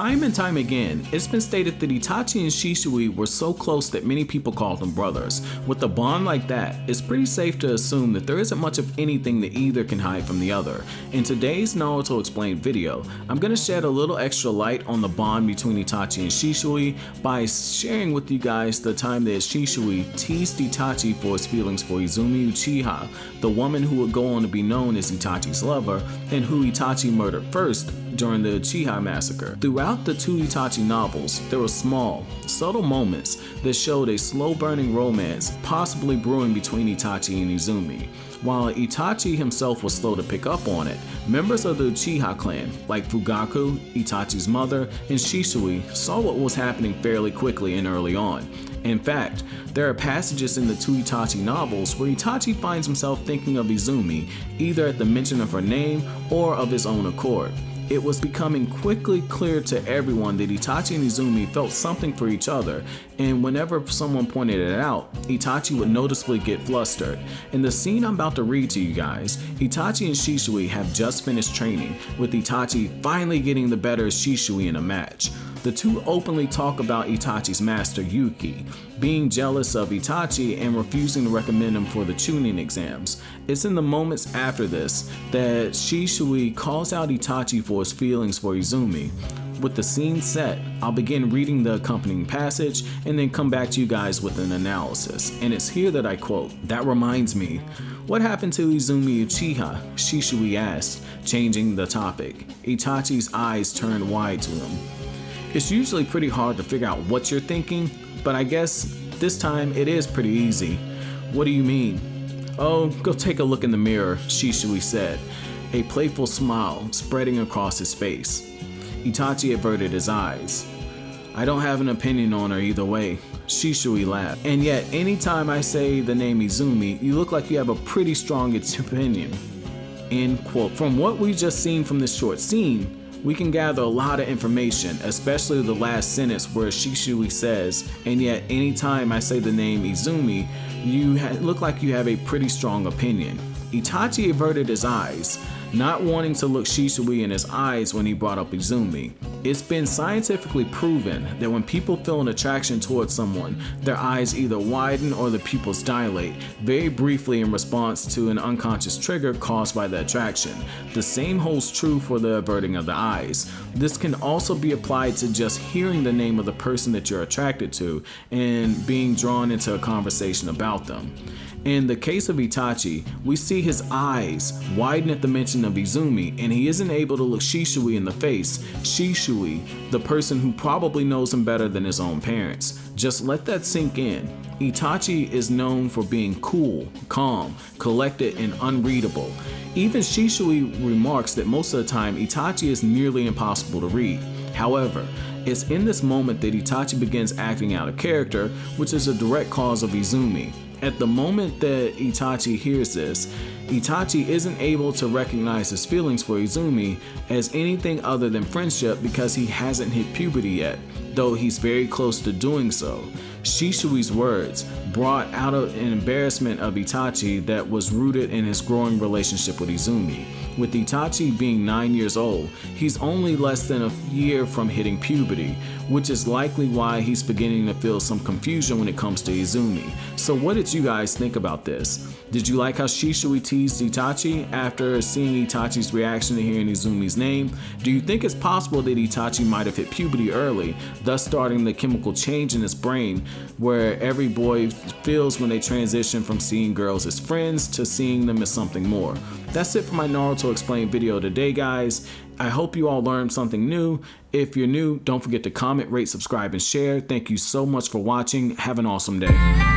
Time and time again, it's been stated that Itachi and Shisui were so close that many people called them brothers. With a bond like that, it's pretty safe to assume that there isn't much of anything that either can hide from the other. In today's Naruto Explained video, I'm going to shed a little extra light on the bond between Itachi and Shisui by sharing with you guys the time that Shisui teased Itachi for his feelings for Izumi Uchiha, the woman who would go on to be known as Itachi's lover and who Itachi murdered first during the Uchiha massacre. Throughout the two Itachi novels, there were small, subtle moments that showed a slow-burning romance possibly brewing between Itachi and Izumi. While Itachi himself was slow to pick up on it, members of the Uchiha clan, like Fugaku, Itachi's mother, and Shisui, saw what was happening fairly quickly and early on. In fact, there are passages in the two Itachi novels where Itachi finds himself thinking of Izumi, either at the mention of her name or of his own accord. It was becoming quickly clear to everyone that Itachi and Izumi felt something for each other, and whenever someone pointed it out, Itachi would noticeably get flustered. In the scene I'm about to read to you guys, Itachi and Shisui have just finished training, with Itachi finally getting the better of Shisui in a match. The two openly talk about Itachi's master Yuki, being jealous of Itachi and refusing to recommend him for the Chunin exams. It's in the moments after this that Shisui calls out Itachi for his feelings for Izumi. With the scene set, I'll begin reading the accompanying passage and then come back to you guys with an analysis. And it's here that I quote, "That reminds me, what happened to Izumi Uchiha?" Shisui asked, changing the topic. Itachi's eyes turned wide to him. It's usually pretty hard to figure out what you're thinking, but I guess this time it is pretty easy. "What do you mean?" "Oh, go take a look in the mirror," Shisui said, a playful smile spreading across his face. Itachi averted his eyes. "I don't have an opinion on her either way," Shisui laughed. "And yet, anytime I say the name Izumi, you look like you have a pretty strong opinion." End quote. From what we've just seen from this short scene, we can gather a lot of information, especially the last sentence where Shisui says, "And yet anytime I say the name Izumi, you look like you have a pretty strong opinion." Itachi averted his eyes, not wanting to look Shisui in his eyes when he brought up Izumi. It's been scientifically proven that when people feel an attraction towards someone, their eyes either widen or the pupils dilate, very briefly in response to an unconscious trigger caused by the attraction. The same holds true for the averting of the eyes. This can also be applied to just hearing the name of the person that you're attracted to and being drawn into a conversation about them. In the case of Itachi, we see his eyes widen at the mention of Izumi, and he isn't able to look Shisui in the face. Shisui, the person who probably knows him better than his own parents. Just let that sink in. Itachi is known for being cool, calm, collected, and unreadable. Even Shisui remarks that most of the time Itachi is nearly impossible to read. However, it's in this moment that Itachi begins acting out of character, which is a direct cause of Izumi. At the moment that Itachi hears this, Itachi isn't able to recognize his feelings for Izumi as anything other than friendship because he hasn't hit puberty yet, though he's very close to doing so. Shisui's words brought out an embarrassment of Itachi that was rooted in his growing relationship with Izumi. With Itachi being 9 years old, he's only less than a year from hitting puberty, which is likely why he's beginning to feel some confusion when it comes to Izumi. So what did you guys think about this? Did you like how Shisui teased Itachi after seeing Itachi's reaction to hearing Izumi's name? Do you think it's possible that Itachi might have hit puberty early, thus starting the chemical change in his brain where every boy feels when they transition from seeing girls as friends to seeing them as something more? That's it for my Naruto Explained video today, guys. I hope you all learned something new. If you're new, don't forget to comment, rate, subscribe, and share. Thank you so much for watching. Have an awesome day.